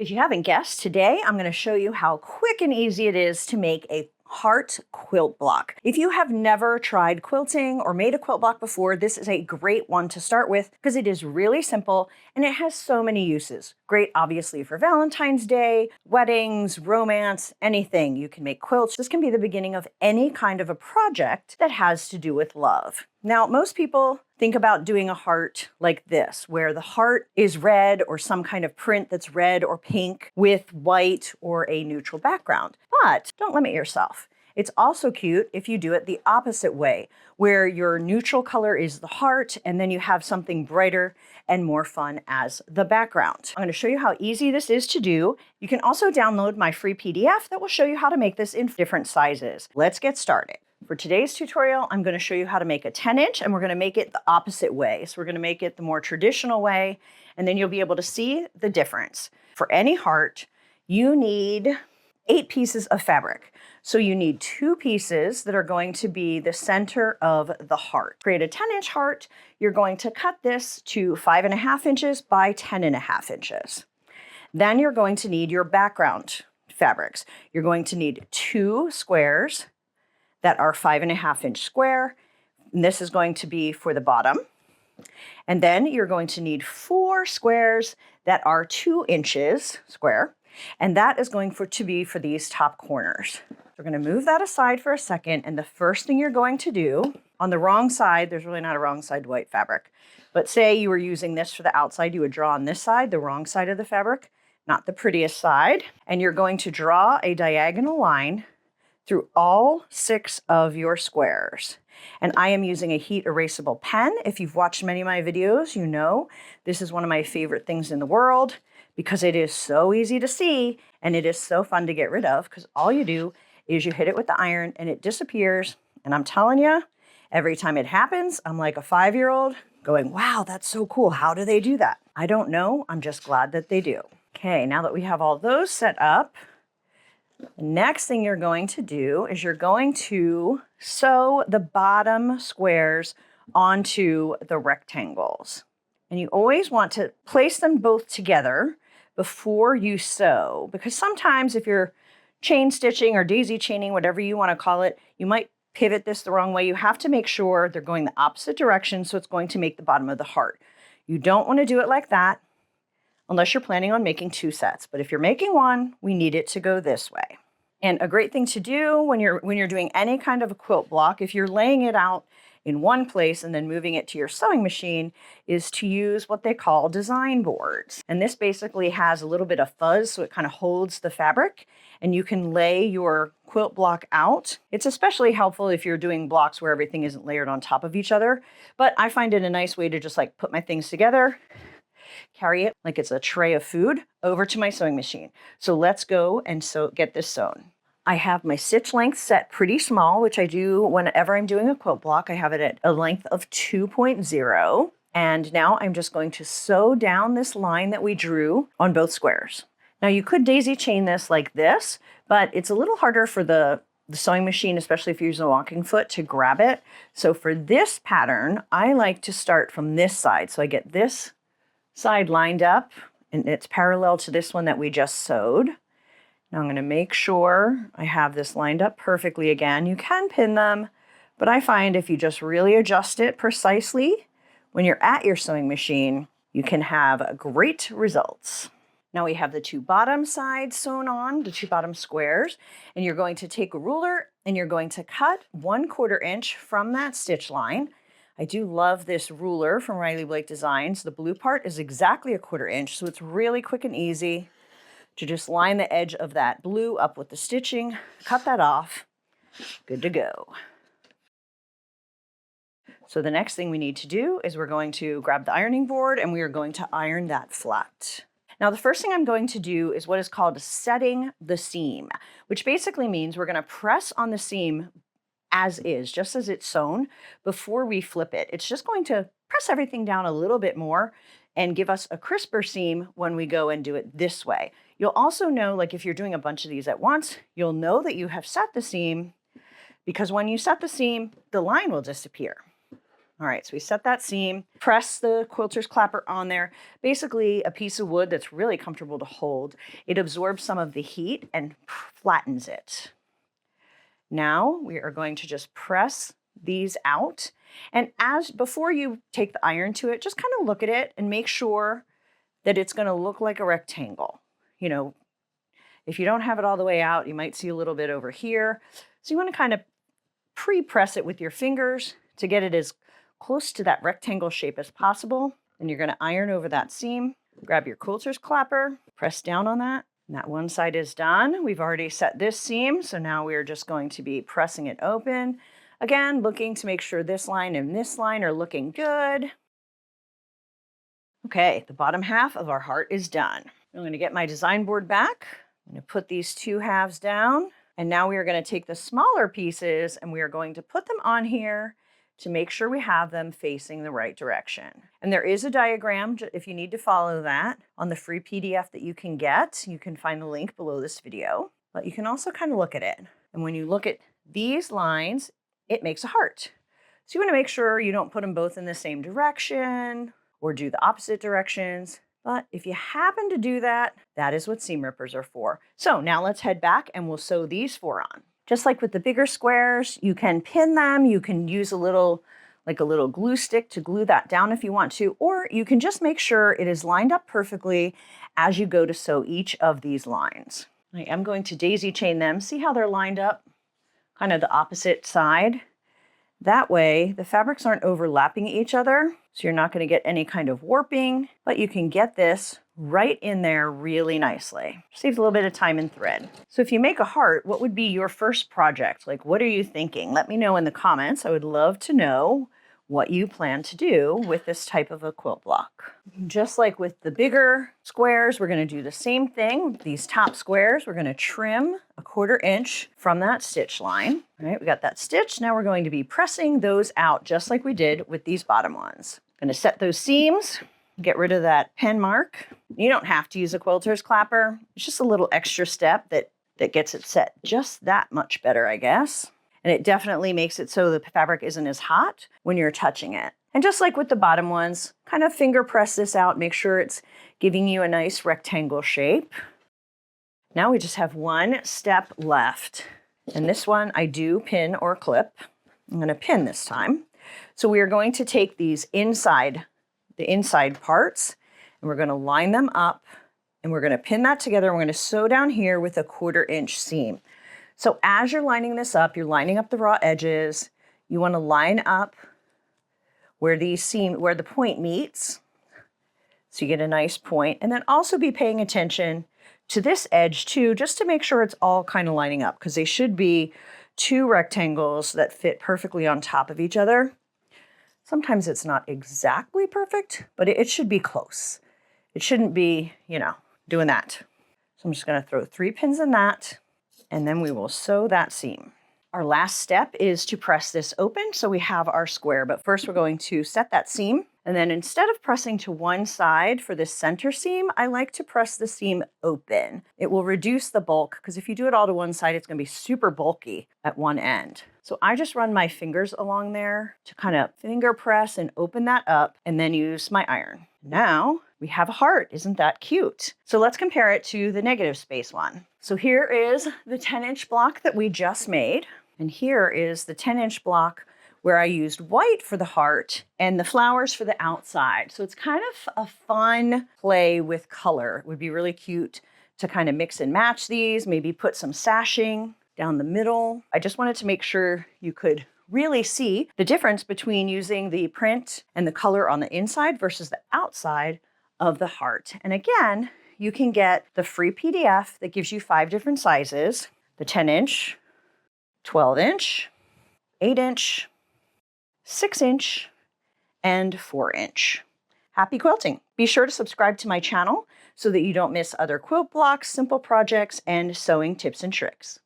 If you haven't guessed, today I'm going to show you how quick and easy it is to make a heart quilt block. If you have never tried quilting or made a quilt block before, this is a great one to start with because it is really simple and it has so many uses. Great, obviously, for Valentine's Day, weddings, romance, anything. You can make quilts. This can be the beginning of any kind of a project that has to do with love. Now, most people think about doing a heart like this, where the heart is red or some kind of print that's red or pink with white or a neutral background. But don't limit yourself. It's also cute if you do it the opposite way, where your neutral color is the heart and then you have something brighter and more fun as the background. I'm going to show you how easy this is to do. You can also download my free PDF that will show you how to make this in different sizes. Let's get started. For today's tutorial, I'm going to show you how to make a 10-inch, and we're going to make it the opposite way. So we're going to make it the more traditional way, and then you'll be able to see the difference. For any heart, you need 8 pieces of fabric. So you need 2 pieces that are going to be the center of the heart. To create a 10-inch heart, you're going to cut this to 5.5 inches by 10.5 inches. Then you're going to need your background fabrics. You're going to need 2 squares that are 5.5-inch square. And this is going to be for the bottom. And then you're going to need 4 squares that are 2 inches square. And that is going to be for these top corners. We're going to move that aside for a second. And the first thing you're going to do on the wrong side, there's really not a wrong side to white fabric. But say you were using this for the outside, you would draw on this side, the wrong side of the fabric, not the prettiest side. And you're going to draw a diagonal line through all 6 of your squares. And I am using a heat erasable pen. If you've watched many of my videos, you know this is one of my favorite things in the world because it is so easy to see and it is so fun to get rid of because all you do is you hit it with the iron and it disappears. And I'm telling you, every time it happens, I'm like a 5-year-old going, wow, that's so cool. How do they do that? I don't know. I'm just glad that they do. Okay, now that we have all those set up, the next thing you're going to do is you're going to sew the bottom squares onto the rectangles. And you always want to place them both together before you sew, because sometimes if you're chain stitching or daisy chaining, whatever you want to call it, you might pivot this the wrong way. You have to make sure they're going the opposite direction, so it's going to make the bottom of the heart. You don't want to do it like that unless you're planning on making 2 sets. But if you're making 1, we need it to go this way. And a great thing to do when you're doing any kind of a quilt block, if you're laying it out in one place and then moving it to your sewing machine, is to use what they call design boards. And this basically has a little bit of fuzz, so it kind of holds the fabric, and you can lay your quilt block out. It's especially helpful if you're doing blocks where everything isn't layered on top of each other. But I find it a nice way to just like put my things together, carry it like it's a tray of food over to my sewing machine. So let's go and get this sewn. I have my stitch length set pretty small, which I do whenever I'm doing a quilt block. I have it at a length of 2.0. And now I'm just going to sew down this line that we drew on both squares. Now you could daisy chain this like this, but it's a little harder for the sewing machine, especially if you're using a walking foot, to grab it. So for this pattern, I like to start from this side. So I get this side lined up and it's parallel to this one that we just sewed. Now I'm going to make sure I have this lined up perfectly again. You can pin them, but I find if you just really adjust it precisely when you're at your sewing machine, you can have great results. Now we have the 2 bottom sides sewn on, the 2 bottom squares, and you're going to take a ruler and you're going to cut 1/4 inch from that stitch line. I do love this ruler from Riley Blake Designs. The blue part is exactly 1/4 inch, so it's really quick and easy to just line the edge of that blue up with the stitching, cut that off, good to go. So the next thing we need to do is we're going to grab the ironing board and we are going to iron that flat. Now the first thing I'm going to do is what is called setting the seam, which basically means we're going to press on the seam as is, just as it's sewn, before we flip it. It's just going to press everything down a little bit more and give us a crisper seam when we go and do it this way. You'll also know, like if you're doing a bunch of these at once, you'll know that you have set the seam because when you set the seam, the line will disappear. All right, so we set that seam, press the quilter's clapper on there. Basically a piece of wood that's really comfortable to hold. It absorbs some of the heat and flattens it. Now we are going to just press these out. And before you take the iron to it, just kind of look at it and make sure that it's going to look like a rectangle. You know, if you don't have it all the way out, you might see a little bit over here. So you want to kind of pre-press it with your fingers to get it as close to that rectangle shape as possible. And you're going to iron over that seam. Grab your quilter's clapper, press down on that. And that one side is done. We've already set this seam, so now we are just going to be pressing it open. Again, looking to make sure this line and this line are looking good. Okay, the bottom half of our heart is done. I'm going to get my design board back. I'm going to put these two halves down. And now we are going to take the smaller pieces and we are going to put them on here to make sure we have them facing the right direction. And there is a diagram if you need to follow that on the free PDF that you can get. You can find the link below this video, but you can also kind of look at it. And when you look at these lines, it makes a heart. So you want to make sure you don't put them both in the same direction or do the opposite directions. But if you happen to do that, that is what seam rippers are for. So now let's head back and we'll sew these four on. Just like with the bigger squares, you can pin them. You can use a little glue stick to glue that down if you want to, or you can just make sure it is lined up perfectly as you go to sew each of these lines. I am going to daisy chain them. See how they're lined up? Kind of the opposite side. That way, the fabrics aren't overlapping each other, so you're not going to get any kind of warping, but you can get this right in there really nicely. Saves a little bit of time and thread. So if you make a heart, what would be your first project? Like, what are you thinking? Let me know in the comments. I would love to know what you plan to do with this type of a quilt block. Just like with the bigger squares, we're going to do the same thing. These top squares, we're going to trim 1/4 inch from that stitch line. All right, we got that stitch. Now we're going to be pressing those out just like we did with these bottom ones. Going to set those seams, get rid of that pen mark. You don't have to use a quilter's clapper. It's just a little extra step that gets it set just that much better, I guess. And it definitely makes it so the fabric isn't as hot when you're touching it. And just like with the bottom ones, kind of finger press this out, make sure it's giving you a nice rectangle shape. Now we just have one step left. And this one I do pin or clip. I'm going to pin this time. So we are going to take these the inside parts, and we're going to line them up, and we're going to pin that together. We're going to sew down here with 1/4 inch seam. So as you're lining this up, you're lining up the raw edges. You want to line up where the point meets. So you get a nice point. And then also be paying attention to this edge too, just to make sure it's all kind of lining up, because they should be two rectangles that fit perfectly on top of each other. Sometimes it's not exactly perfect, but it should be close. It shouldn't be, doing that. So I'm just going to throw 3 pins in that. And then we will sew that seam. Our last step is to press this open so we have our square. But first we're going to set that seam. And then instead of pressing to one side for this center seam, I like to press the seam open. It will reduce the bulk, because if you do it all to one side, it's going to be super bulky at one end. So I just run my fingers along there to kind of finger press and open that up, and then use my iron. Now we have a heart. Isn't that cute? So let's compare it to the negative space one. So here is the 10-inch block that we just made. And here is the 10-inch block where I used white for the heart and the flowers for the outside. So it's kind of a fun play with color. It would be really cute to kind of mix and match these, maybe put some sashing down the middle. I just wanted to make sure you could really see the difference between using the print and the color on the inside versus the outside of the heart. And again, you can get the free PDF that gives you 5 different sizes: the 10-inch, 12-inch, 8-inch, 6-inch, and 4-inch. Happy quilting! Be sure to subscribe to my channel so that you don't miss other quilt blocks, simple projects, and sewing tips and tricks.